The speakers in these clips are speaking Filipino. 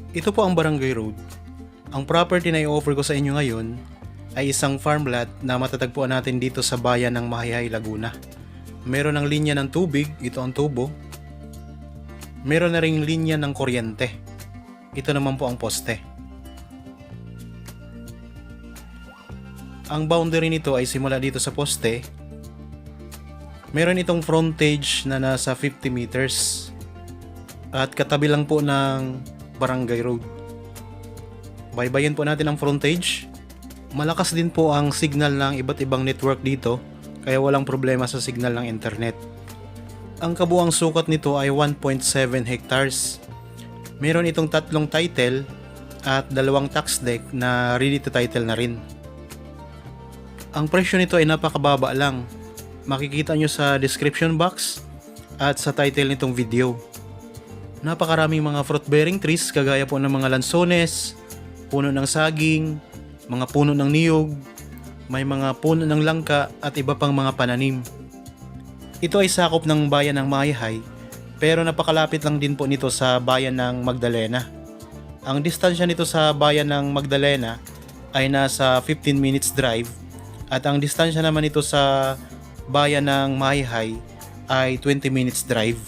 Ito po ang Barangay Road. Ang property na i-offer ko sa inyo ngayon ay isang farm lot na matatagpuan natin dito sa bayan ng Mahihai, Laguna. Meron ng linya ng tubig, ito ang tubo. Meron na ring linya ng kuryente. Ito naman po ang poste. Ang boundary nito ay simula dito sa poste. Meron itong frontage na nasa 50 meters. At katabi lang po ng Barangay Road. Baybayin po natin ang frontage. Malakas din po ang signal ng iba't ibang network dito, kaya walang problema sa signal ng internet. Ang kabuang sukat nito ay 1.7 hectares. Meron itong 3 title at 2 tax deck na ready to title na rin. Ang presyo nito ay napakababa lang. Makikita nyo sa description box at sa title nitong video. Napakaraming mga fruit bearing trees kagaya po ng mga lansones, puno ng saging, mga puno ng niyog, may mga puno ng langka at iba pang mga pananim. Ito ay sakop ng bayan ng Mahihai, pero napakalapit lang din po nito sa bayan ng Magdalena. Ang distansya nito sa bayan ng Magdalena ay nasa 15 minutes drive at ang distansya naman nito sa bayan ng Mahihai ay 20 minutes drive.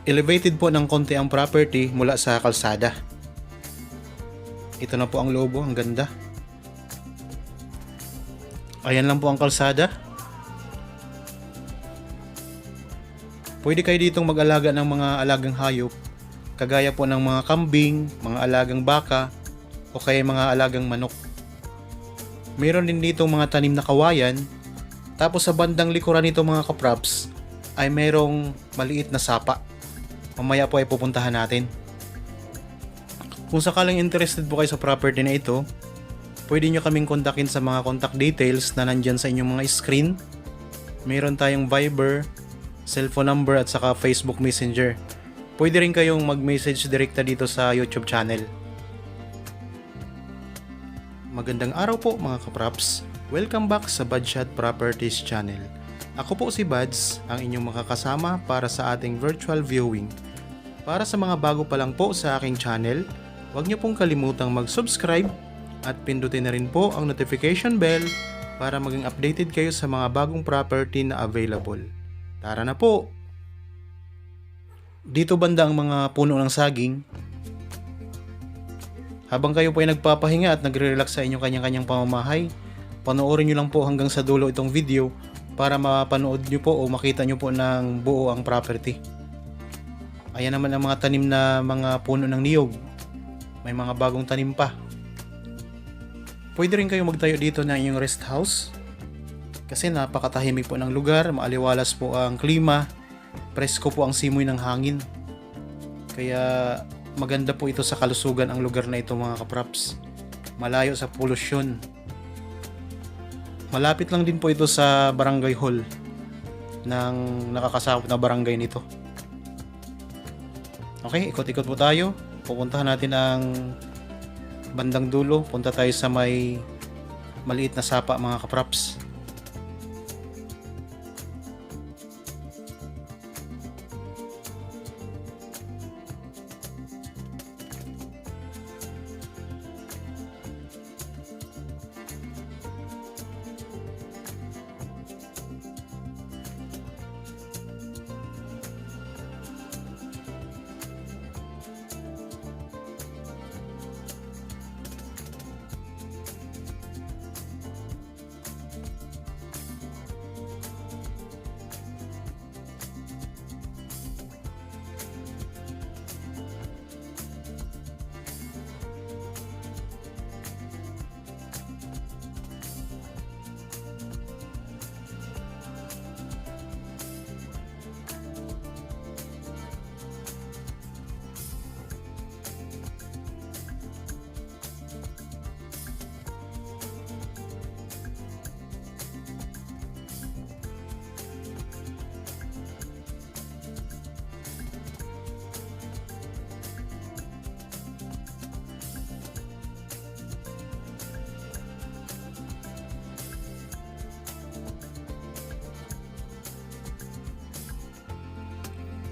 Elevated po ng konti ang property mula sa kalsada. Ito na po ang lobo, ang ganda. Ayan lang po ang kalsada. Pwede kayo ditong mag-alaga ng mga alagang hayop, kagaya po ng mga kambing, mga alagang baka, o kaya mga alagang manok. Meron din dito mga tanim na kawayan, tapos sa bandang likuran nito mga kaprops, ay merong maliit na sapa. Mamaya po ay pupuntahan natin. Kung sakaling interested po kayo sa property na ito, pwede nyo kaming kontakin sa mga contact details na nandyan sa inyong mga screen. Meron tayong Viber, cellphone number at saka Facebook Messenger. Pwede rin kayong mag-message direkta dito sa YouTube channel. Magandang araw po mga kapraps. Welcome back sa Badshot Properties channel. Ako po si Bads, ang inyong makakasama para sa ating virtual viewing. Para sa mga bago pa lang po sa aking channel, huwag niyo pong kalimutang mag-subscribe at pindutin na rin po ang notification bell para maging updated kayo sa mga bagong property na available. Tara na po! Dito banda ang mga puno ng saging. Habang kayo po ay nagpapahinga at nagre-relax sa inyong kanyang-kanyang pamamahay, panoorin nyo lang po hanggang sa dulo itong video para mapanood nyo po o makita nyo po ng buo ang property. Ayan naman ang mga tanim na mga puno ng niyog. May mga bagong tanim pa. Pwede rin kayo magtayo dito ng inyong rest house. Kasi napakatahimik po ng lugar, maaliwalas po ang klima, presko po ang simoy ng hangin. Kaya maganda po ito sa kalusugan ang lugar na ito mga kapraps. Malayo sa polusyon. Malapit lang din po ito sa barangay hall ng nakakasakop na barangay nito. Okay, ikot-ikot po tayo. Pupuntahan natin ang bandang dulo. Punta tayo sa may maliit na sapa mga kapraps.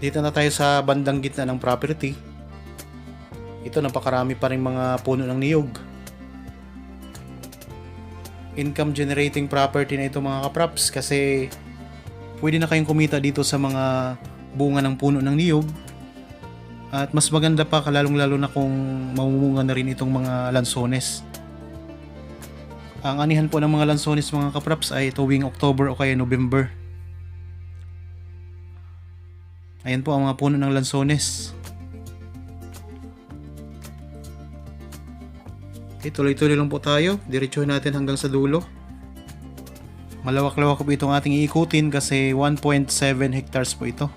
Dito na tayo sa bandang gitna ng property. Ito, napakarami pa rin mga puno ng niyog. Income generating property na ito mga kapraps, kasi pwede na kayong kumita dito sa mga bunga ng puno ng niyog. At mas maganda pa, lalong lalo na kung mamumunga na rin itong mga lansones. Ang anihan po ng mga lansones mga kapraps ay tuwing October o kaya November. Ayan po ang mga puno ng lansones. Okay, tuloy-tuloy lang po tayo. Diretsuhin natin hanggang sa dulo. Malawak-lawak po itong ating iikutin kasi 1.7 hectares po ito.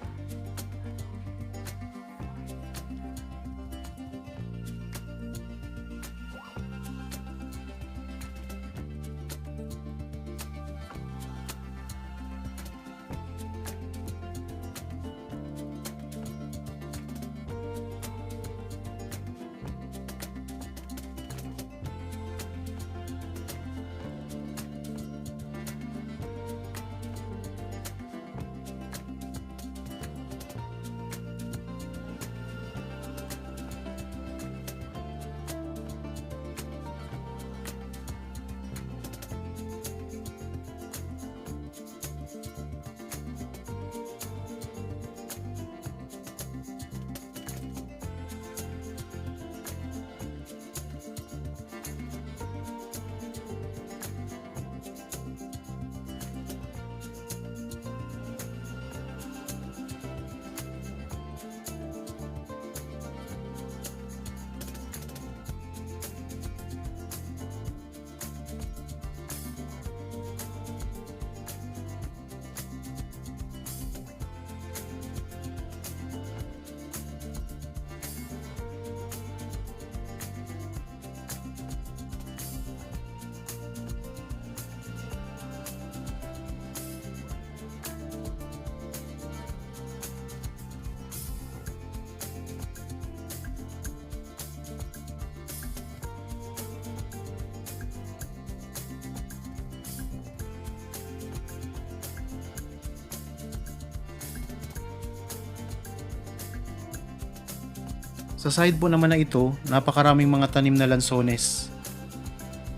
Sa side po naman na ito, napakaraming mga tanim na lansones.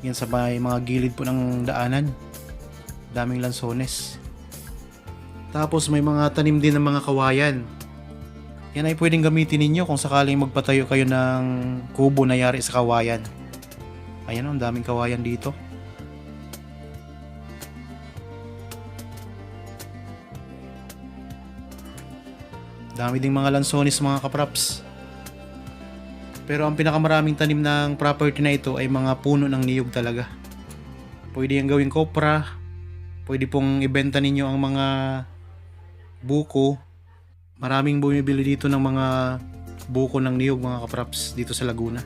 Yan sa may mga gilid po ng daanan. Daming lansones. Tapos may mga tanim din ng mga kawayan. Yan ay pwedeng gamitin ninyo kung sakaling magpatayo kayo ng kubo na yari sa kawayan. Ayan, ang daming kawayan dito. Dami ding mga lansones mga kapraps. Pero ang pinakamaraming tanim ng property na ito ay mga puno ng niyog talaga. Pwede yung gawing kopra. Pwede pong ibenta ninyo ang mga buko. Maraming bumibili dito ng mga buko ng niyog mga kapraps dito sa Laguna.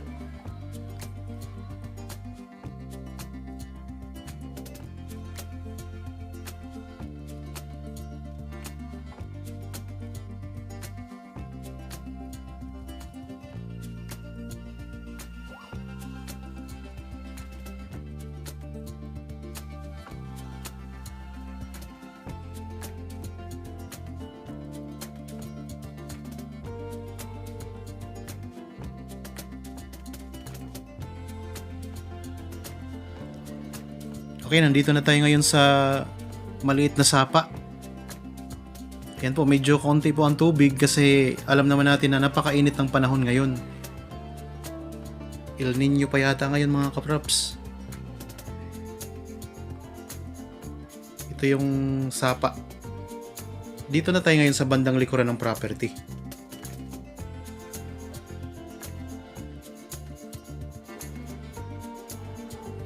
Okay, nandito na tayo ngayon sa maliit na sapa. Yan po, medyo konti po ang tubig kasi alam naman natin na napakainit ng panahon ngayon. El Nino pa yata ngayon mga kapraps. Ito yung sapa. Dito na tayo ngayon sa bandang likuran ng property.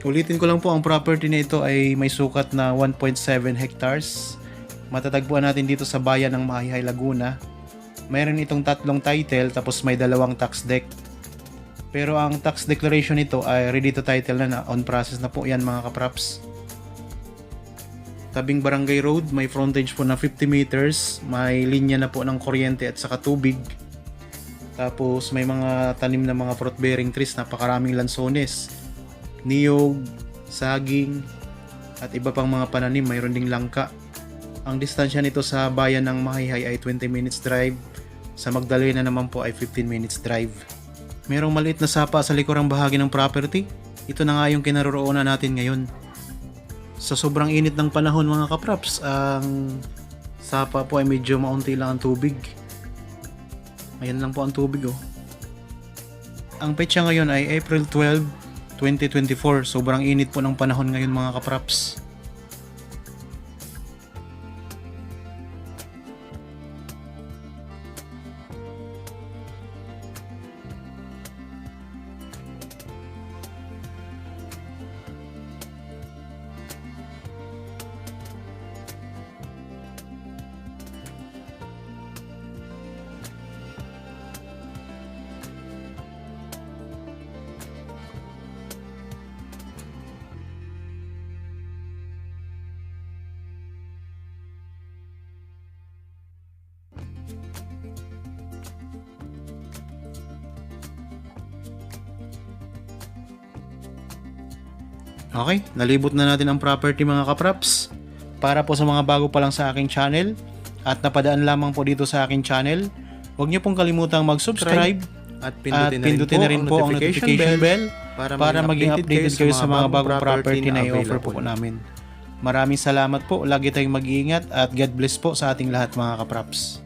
Ulitin ko lang po, ang property na ito ay may sukat na 1.7 hectares. Matatagpuan natin dito sa bayan ng Mahihai, Laguna. Mayroon itong 3 title tapos may 2 tax deck. Pero ang tax declaration nito ay ready to title na, on process na po yan mga kapraps. Tabing Barangay Road, may frontage po na 50 meters, may linya na po ng kuryente at saka tubig. Tapos may mga tanim na mga fruit bearing trees, napakaraming lansones, niyog, saging, at iba pang mga pananim, mayroon ding langka. Ang distansya nito sa bayan ng Mahihai ay 20 minutes drive, sa Magdalena naman po ay 15 minutes drive. Merong maliit na sapa sa likurang bahagi ng property. Ito na nga yung kinaroroonan natin ngayon. Sa sobrang init ng panahon mga kapraps, ang sapa po ay medyo maunti lang ang tubig. Ayan lang po ang tubig oh. Ang petsa ngayon ay April 12, 2024. Sobrang init po ng panahon ngayon mga kapraps. Okay, nalibot na natin ang property mga kapraps. Para po sa mga bago pa lang sa aking channel at napadaan lamang po dito sa aking channel, huwag niyo pong kalimutang mag-subscribe at pindutin na rin po ang notification bell para maging updated kayo sa mga bagong property na i-offer po namin. Maraming salamat po, lagi tayong mag-iingat at God bless po sa ating lahat mga kapraps.